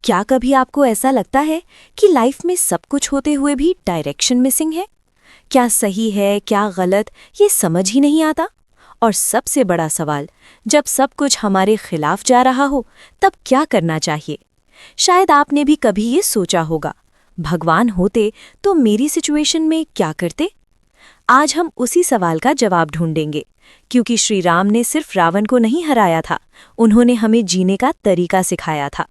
क्या कभी आपको ऐसा लगता है कि लाइफ में सब कुछ होते हुए भी डायरेक्शन मिसिंग है? क्या सही है, क्या गलत, ये समझ ही नहीं आता? और सबसे बड़ा सवाल, जब सब कुछ हमारे खिलाफ जा रहा हो, तब क्या करना चाहिए? शायद आपने भी कभी ये सोचा होगा, भगवान होते तो मेरी सिचुएशन में क्या करते? आज हम उसी सवाल का जवाब ढूंढेंगे, क्योंकि श्री राम ने सिर्फ रावण को नहीं हराया था, उन्होंने हमें जीने का तरीका सिखाया था।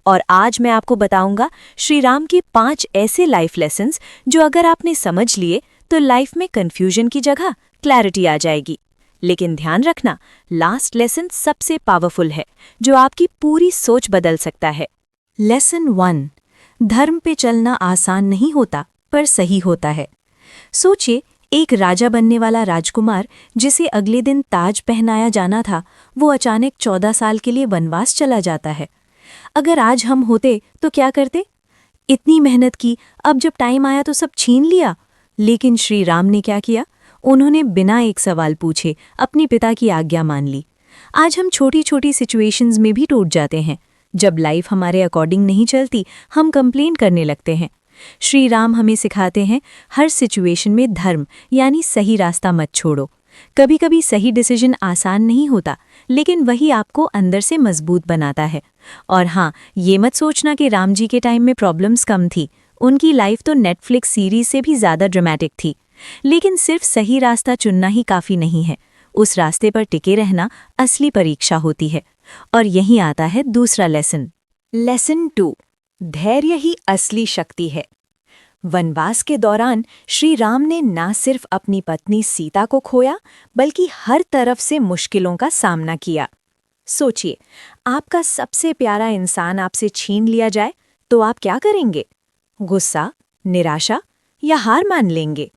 और आज मैं आपको बताऊंगा श्री राम के 5 ऐसे लाइफ लेसन्स जो अगर आपने समझ लिए तो लाइफ में कंफ्यूजन की जगह क्लैरिटी आ जाएगी। लेकिन ध्यान रखना, लास्ट लेसन सबसे पावरफुल है, जो आपकी पूरी सोच बदल सकता है। लेसन 1, धर्म पे चलना आसान नहीं होता, पर सही होता है। सोचिए, एक राजा बनने वाला राजकुमार जिसे अगले दिन ताज पहनाया जाना था, वो अचानक 14 साल के लिए वनवास चला जाता है। अगर आज हम होते तो क्या करते? इतनी मेहनत की, अब जब टाइम आया तो सब छीन लिया। लेकिन श्री राम ने क्या किया? उन्होंने बिना एक सवाल पूछे अपने पिता की आज्ञा मान ली। आज हम छोटी छोटी सिचुएशंस में भी टूट जाते हैं। जब लाइफ हमारे अकॉर्डिंग नहीं चलती, हम कंप्लेन करने लगते हैं। श्री राम हमें सिखाते हैं, हर सिचुएशन में धर्म यानी सही रास्ता मत छोड़ो। कभी कभी सही डिसीजन आसान नहीं होता, लेकिन वही आपको अंदर से मजबूत बनाता है। और हाँ, ये मत सोचना कि राम जी के टाइम में प्रॉब्लम्स कम थी। उनकी लाइफ तो नेटफ्लिक्स सीरीज से भी ज़्यादा ड्रामेटिक थी। लेकिन सिर्फ सही रास्ता चुनना ही काफ़ी नहीं है, उस रास्ते पर टिके रहना असली परीक्षा होती है। और यहीं आता है दूसरा लेसन। लेसन 2, धैर्य ही असली शक्ति है। वनवास के दौरान श्री राम ने न सिर्फ अपनी पत्नी सीता को खोया, बल्कि हर तरफ से मुश्किलों का सामना किया। सोचिए, आपका सबसे प्यारा इंसान आपसे छीन लिया जाए तो आप क्या करेंगे? गुस्सा, निराशा या हार मान लेंगे?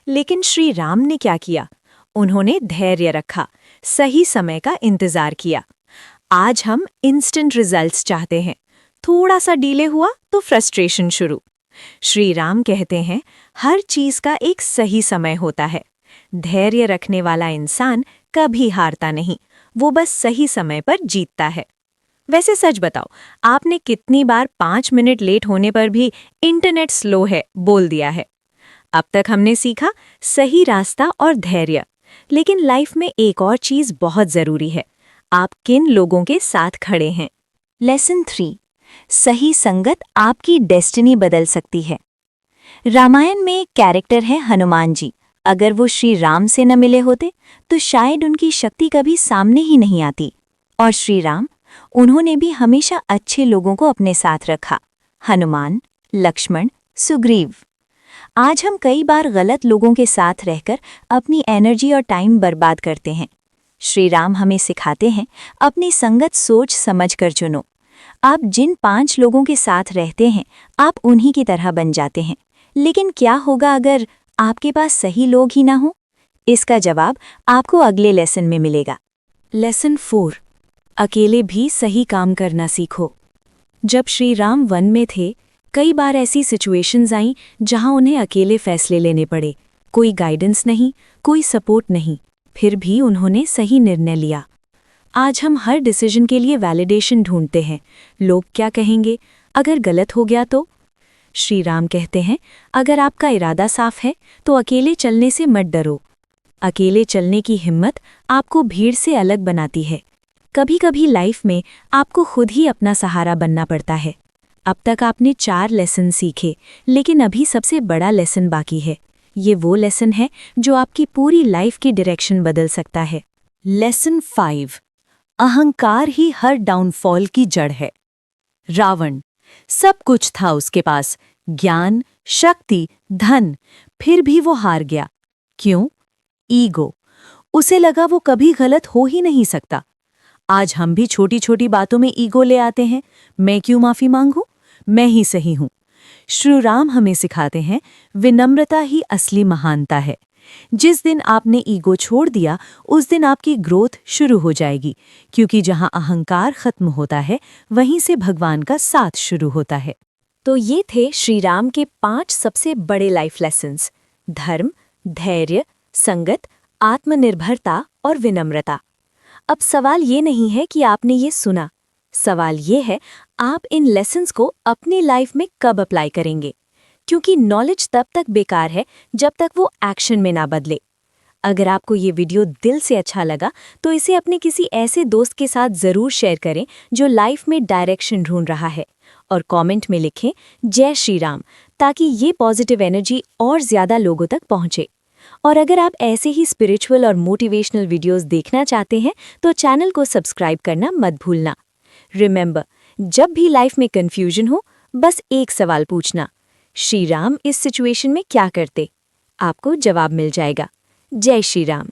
लेकिन श्री राम ने क्या किया? उन्होंने धैर्य रखा, सही समय का इंतजार किया। आज हम इंस्टेंट रिजल्ट्स चाहते हैं, थोड़ा सा डिले हुआ तो फ्रस्ट्रेशन शुरू। श्री राम कहते हैं, हर चीज का एक सही समय होता है। धैर्य रखने वाला इंसान कभी हारता नहीं, वो बस सही समय पर जीतता है। वैसे सच बताओ, आपने कितनी बार 5 मिनट लेट होने पर भी इंटरनेट स्लो है बोल दिया है? अब तक हमने सीखा सही रास्ता और धैर्य, लेकिन लाइफ में एक और चीज बहुत जरूरी है, आप किन लोगों के साथ खड़े हैं। लेसन 3, सही संगत आपकी डेस्टिनी बदल सकती है। रामायण में एक कैरेक्टर है हनुमान जी। अगर वो श्री राम से न मिले होते तो शायद उनकी शक्ति कभी सामने ही नहीं आती। और श्री राम, उन्होंने भी हमेशा अच्छे लोगों को अपने साथ रखा। हनुमान, लक्ष्मण, सुग्रीव। आज हम कई बार गलत लोगों के साथ रहकर अपनी एनर्जी और टाइम बर्बाद करते हैं। श्री राम हमें सिखाते हैं, अपनी संगत सोच समझकर चुनो। आप जिन 5 लोगों के साथ रहते हैं, आप उन्हीं की तरह बन जाते हैं। लेकिन क्या होगा अगर आपके पास सही लोग ही ना हो? इसका जवाब आपको अगले लेसन में मिलेगा। लेसन 4, अकेले भी सही काम करना सीखो। जब श्री राम वन में थे, कई बार ऐसी सिचुएशंस आईं जहां उन्हें अकेले फैसले लेने पड़े। कोई गाइडेंस नहीं, कोई सपोर्ट नहीं, फिर भी उन्होंने सही निर्णय लिया। आज हम हर डिसीजन के लिए वैलिडेशन ढूंढते हैं। लोग क्या कहेंगे? अगर गलत हो गया तो? श्री राम कहते हैं, अगर आपका इरादा साफ है तो अकेले चलने से मत डरो। अकेले चलने की हिम्मत आपको भीड़ से अलग बनाती है। कभी कभी लाइफ में आपको खुद ही अपना सहारा बनना पड़ता है। अब तक आपने 4 लेसन सीखे, लेकिन अभी सबसे बड़ा लेसन बाकी है। ये वो लेसन है जो आपकी पूरी लाइफ की डायरेक्शन बदल सकता है। लेसन 5, अहंकार ही हर डाउनफॉल की जड़ है। रावण, सब कुछ था उसके पास, ज्ञान, शक्ति, धन, फिर भी वो हार गया। क्यों? ईगो। उसे लगा वो कभी गलत हो ही नहीं सकता। आज हम भी छोटी छोटी बातों में ईगो ले आते हैं। मैं क्यों माफी मांगूं? मैं ही सही हूं। श्री राम हमें सिखाते हैं, विनम्रता ही असली महानता है। जिस दिन आपने ईगो छोड़ दिया, उस दिन आपकी ग्रोथ शुरू हो जाएगी, क्योंकि जहां अहंकार खत्म होता है, वहीं से भगवान का साथ शुरू होता है। तो ये थे श्री राम के 5 सबसे बड़े लाइफ लेसन्स: धर्म, धैर्य, संगत, आत्मनिर्भरता और विनम्रता। अब सवाल ये नहीं है कि आपने ये सुना, सवाल ये है आप इन लेसन्स को अपनी लाइफ में कब अप्लाई करेंगे, क्योंकि नॉलेज तब तक बेकार है जब तक वो एक्शन में ना बदले। अगर आपको ये वीडियो दिल से अच्छा लगा तो इसे अपने किसी ऐसे दोस्त के साथ ज़रूर शेयर करें जो लाइफ में डायरेक्शन ढूंढ रहा है, और कमेंट में लिखें जय श्री राम, ताकि ये पॉजिटिव एनर्जी और ज़्यादा लोगों तक पहुंचे। और अगर आप ऐसे ही स्पिरिचुअल और मोटिवेशनल वीडियोस देखना चाहते हैं तो चैनल को सब्सक्राइब करना मत भूलना। रिमेंबर, जब भी लाइफ में कंफ्यूजन हो, बस एक सवाल पूछना, श्री राम इस सिचुएशन में क्या करते? आपको जवाब मिल जाएगा। जय श्री राम।